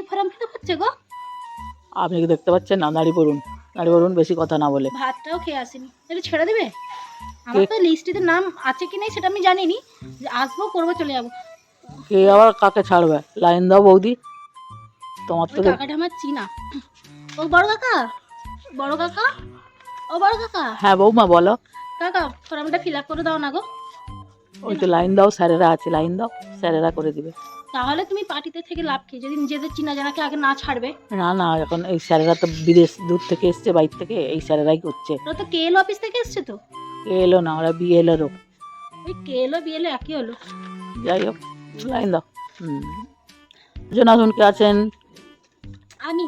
Form fill up হচ্ছে গো? আপনি কি দেখতে পাচ্ছেন না? দাঁড়িয়ে পড়ুন, বেশি কথা না বলে। ভাতটাও খেয়ে আসিনি, একটু ছেড়ে দেবে? আমার তো লিস্টিতে নাম আছে কি নেই সেটা আমি জানিনি, যে আসবো করবো চলে যাবো। কে আবার কাকে ছাড়বে? লাইন দাও বৌদি, তোমার তো ওই কাকাটা আমার চিনা। ও বড় কাকা, বড় কাকা, ও বড় কাকা। হ্যাঁ বৌমা বলো। কাকা ফর্মটা ফিল আপ করে দাও না গো। ওই তো লাইন দাও, স্যারেরা আছে, লাইন দাও, স্যারেরা করে দিবে। তাহলে তুমি পার্টিতে থেকে লাভ কি, যদি নিজেদের চিনা জানাকে আগে না ছাড়বে? না না, এখন এই স্যারেরা তো বিদেশ দূর থেকে এসছে, বাইর থেকে, এই স্যারেরাই করছে। ওরা তো কেএল অফিস থেকে এসছে তো। কে এলো না, ওরা বিএলেরও। ওই কেএলও বিএলও একই হলো। যাই হোক, লাইন দাও। জন আসুন, কে আছেন? আমি।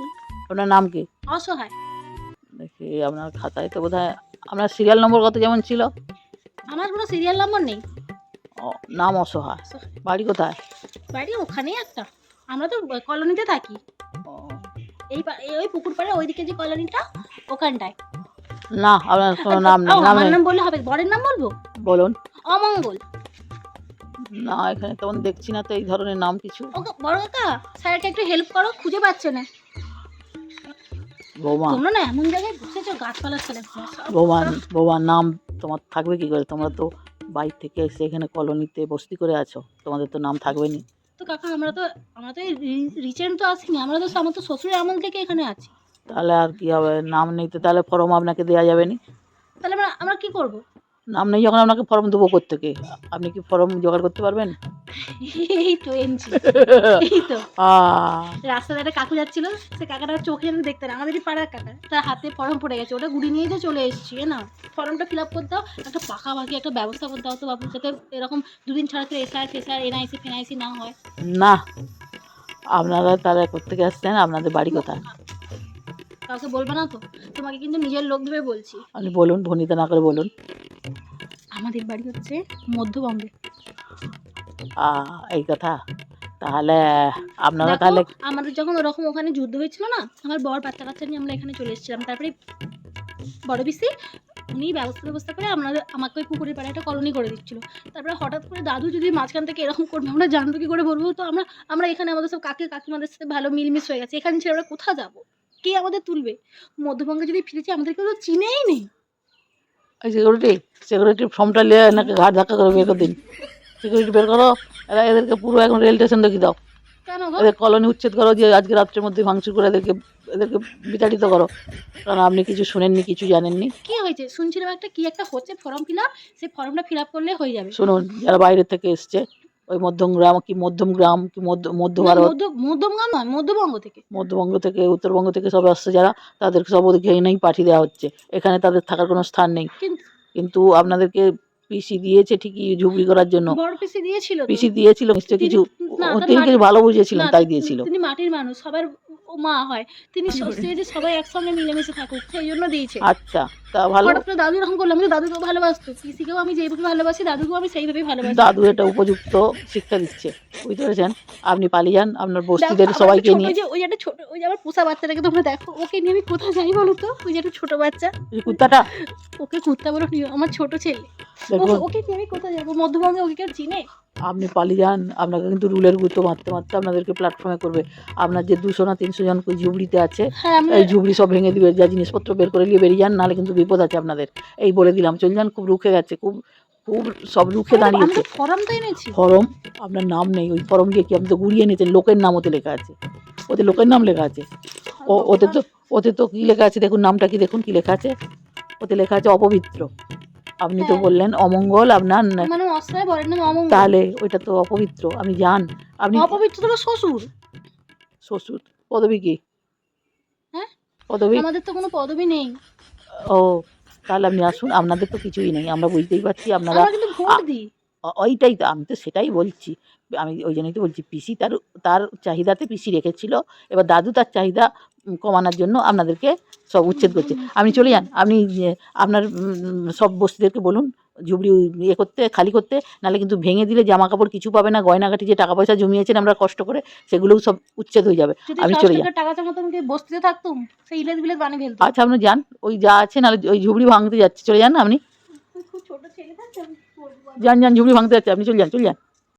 আপনার নাম কি? অসহায়। দেখি আপনার খাতায় তো বোধহয় আপনার সিরিয়াল নম্বর কত যেমন ছিল। আমার কোনো সিরিয়াল নাম্বার নেই। ও, নাম অসহায়। বাড়ি কোথায়? বাড়ি ওখানেই একটা, আমরা তো কলোনিতে থাকি। ও, ওই পুকুর পাড়ে ওইদিকে যে কলোনিটা, ওখানটায়। না আপনার কোনো নাম নেই। আমার নাম বললে হবে? বরের নাম বলবো? বলুন। অমঙ্গল। না, এখানে তেমন দেখছি না তো এই ধরনের নাম কিছু। ওকে বড় কাকা, স্যারকে একটু হেল্প করো, খুঁজে পাচ্ছে না। বৌমা, তোমরা না এমন জায়গায় বসেছো, গাছপালার সাথে। বৌমার নাম তোমার থাকবে কি করে? তোমরা তো বাইরে থেকে এসে এখানে কলোনিতে বস্তি করে আছো, তোমাদের তো নাম থাকবে না। তো কাকা আমরা তো রিসেন্ট তো আসিনি, আমার তো শ্বশুরের আমল থেকে এখানে আছি। তাহলে আর কি হবে? নাম নেই তো তাহলে ফর্ম আপনাকে দেওয়া যাবে না। তাহলে আমরা কি করব? নাম নেই যখন আপনাকে ফর্ম দেবো কোত্থেকে? আপনি কি ফর্ম জোগাড় করতে পারবেন? এই তো এনছি, এই তো রাস্তায় একটা কাকু যাচ্ছিল, সে কাকাটার চোখে আমি দেখতে না, আমাদেরই পাড়ার কাকা, তার হাতে ফর্ম পড়ে গেছে, ওটা গুড়ি নিয়ে তো চলে এসেছি। না ফর্মটা ফিল আপ করতে দাও, একটা পাকাপাকি একটা ব্যবস্থা করতে দাও তো বাবু, যাতে এরকম দুদিন ছাড়া তো এসআর ফেসআর এনআইসি ফেনআইসি না হয়। না, আপনারা তারা কোত্থেকে আসছেন? আপনাদের বাড়ি কোথায়? কাউকে বলবে না তো? তোমাকে কিন্তু নিজের লোক ভেবে বলছি। আপনি বলুন, ভনিতা না করে বলুন। আমাদের বাড়ি হচ্ছে মধ্যবঙ্গে। এই কথা। তাহলে আপনারা তাহলে আমাদের যখন ওরকম ওখানে যুদ্ধ হয়েছিল না, আমার বর বাচ্চা কাচ্চা নিয়ে আমরা এখানে চলে এসেছিলাম। তারপরে বড় পিসি উনি ব্যবস্থা করে আমাকে ওই পুকুরের পাড়ে একটা কলোনি করে দিচ্ছিল। তারপরে হঠাৎ করে দাদু যদি মাঝখান থেকে এরকম করবে, আমরা জানবো কি করে? বলবো তো আমরা এখানে আমাদের সব কাকিমাদের সাথে ভালো মিলমিশ হয়ে গেছে, এখানে ছেড়ে আমরা কোথাও যাবো? কে আমাদের তুলবে? মধ্যবঙ্গে যদি ফিরেছি, আমাদের কেউ তো চিনেই নেই। ওই সিকিউরিটি ফর্মটা নিয়ে নাকি ঘাট ধাক্কা করে বের করে দিন। সিকিউরিটি বের করো, এদেরকে পুরো এখন রেল স্টেশন দেখিয়ে দাও। কেন গো? এদের কলোনি উচ্ছেদ করো, যে আজকে রাত্রের মধ্যে ভাঙচুর করে এদেরকে বিতাড়িত করো। কারণ আপনি কিছু শুনেননি, কিছু জানেননি। কি হয়েছে? শুনছিলাম কি একটা হচ্ছে ফর্ম ফিল আপ, সেই ফর্মটা ফিল আপ করলে হয়ে যাবে। শুনুন, যারা বাইরে থেকে এসছে, ওই মধ্যমগ্রাম কি মধ্য ভারত, মধ্যমগ্রাম নয়, মধ্যবঙ্গ থেকে। মধ্যবঙ্গ থেকে, উত্তরবঙ্গ থেকে সব আসছে যারা, তাদেরকে সব ওদেরকে এনেই পাঠিয়ে দেওয়া হচ্ছে। এখানে তাদের থাকার কোনো স্থান নেই। কিন্তু আপনাদেরকে পিসি দিয়েছে ঠিকই ঝুবড়ি করার জন্য। বড় পিসি দিয়েছিল, পিসি দিয়েছিল নিশ্চয়ই কিছু, তিনি কিছু ভালো বুঝেছিলেন তাই দিয়েছিল। তিনি মাটির মানুষ, সবার মা হয়, তিনি যে সবাই একসঙ্গে মিলেমিশে থাকুক সেই জন্য দিয়েছে। আচ্ছা, তা ভালো। হঠাৎ করে দাদু এরকম করলাম, আমি দাদুকেও ভালোবাসতো, পিসিকেও আমি যেভাবে ভালোবাসি, দাদুকেও আমি সেইভাবেই ভালোবাসি। দাদু এটা উপযুক্ত শিক্ষা দিচ্ছে, বুঝতে পেরেছেন? আপনি পালিয়ে যান আপনার বস্তিদের সবাইকে নিয়ে। ওই যে একটা ছোট, ওই যে আমার পোষা বাচ্চাটাকে তোমরা দেখো, ওকে নিয়ে আমি কোথায় যাই বলো তো? ওই যে একটা ছোট বাচ্চা, কুত্তাটা, ওকে কুত্তা বলো নিও, আমার ছোট ছেলে, ওকে নিয়ে আমি কোথায় যাবো? মধ্যবঙ্গে ওকে কেউ চিনে? আপনি পালিয়ে যান, আপনাকে কিন্তু রুলের গুঁতো মারতে মারতে আপনাদেরকে প্ল্যাটফর্মে করবে। আপনার যে 200 না 300 জন ঝুবড়িতে আছে, এই ঝুবড়ি সব ভেঙে দিবে, যা জিনিসপত্র বের করে নিয়ে বেরিয়ে যান, নাহলে কিন্তু বিপদ আছে আপনাদের। এই বলে দিলাম, চলে যান। খুব রুখে গেছে, খুব খুব সব রুখে দাঁড়িয়েছে। ফর্ম তো এনেছি। ফর্ম আপনার নাম নেই ওই ফর্ম দিয়ে, কি আপনি তো গুড়িয়ে নিয়েছেন? লোকের নাম ওতে লেখা আছে, ওতে লোকের নাম লেখা আছে। ওতে তো কি লেখা আছে দেখুন, নামটা কি দেখুন, কি লেখা আছে ওতে? লেখা আছে অপবিত্র। আপনি তো বললেন অমঙ্গল, আপনার মানে অসহায় বরের নাম অমঙ্গল, তাহলে ওইটা তো অপবিত্র। আপনি যান। আপনি অপবিত্র তো শ্বশুর। শ্বশুর পদবী কি? হ্যাঁ, পদবী? আমাদের তো কোনো পদবী নেই। ও, তাহলে আপনি আসুন। আপনাদের তো কিছুই নেই, আমরা বুঝতেই পারছি। আপনারা কিন্তু ভোট দিই। ওইটাই তো, আমি তো সেটাই বলছি। আমি ওই জন্যই তো বলছি, পিসি তার চাহিদাতে পিসি রেখেছিল, এবার দাদু তার চাহিদা কমানোর জন্য আপনাদেরকে সব উচ্ছেদ করছে। আপনি চলে যান। আপনি আপনার সব বস্তিদেরকে বলুন ঝুবড়ি করতে, খালি করতে, নাহলে কিন্তু ভেঙে দিলে জামা কাপড় কিছু পাবে না, গয়নাগাটি যে টাকা পয়সা জমিয়েছেন আমরা কষ্ট করে, সেগুলোও সব উচ্ছেদ হয়ে যাবে। আমি চলে যান। টাকা জমা তুমি বস্তিতে থাকতুম, সেই ইলেজ বিলেজ বানিয়ে ফেলতাম। আচ্ছা, আপনি যান, ওই যা আছে, নাহলে ওই ঝুবড়ি ভাঙতে যাচ্ছে, চলে যান। আপনি খুব ছোট ছেলে থাকতে যান, ঝুবড়ি ভাঙতে যাচ্ছে, আপনি চলে যান।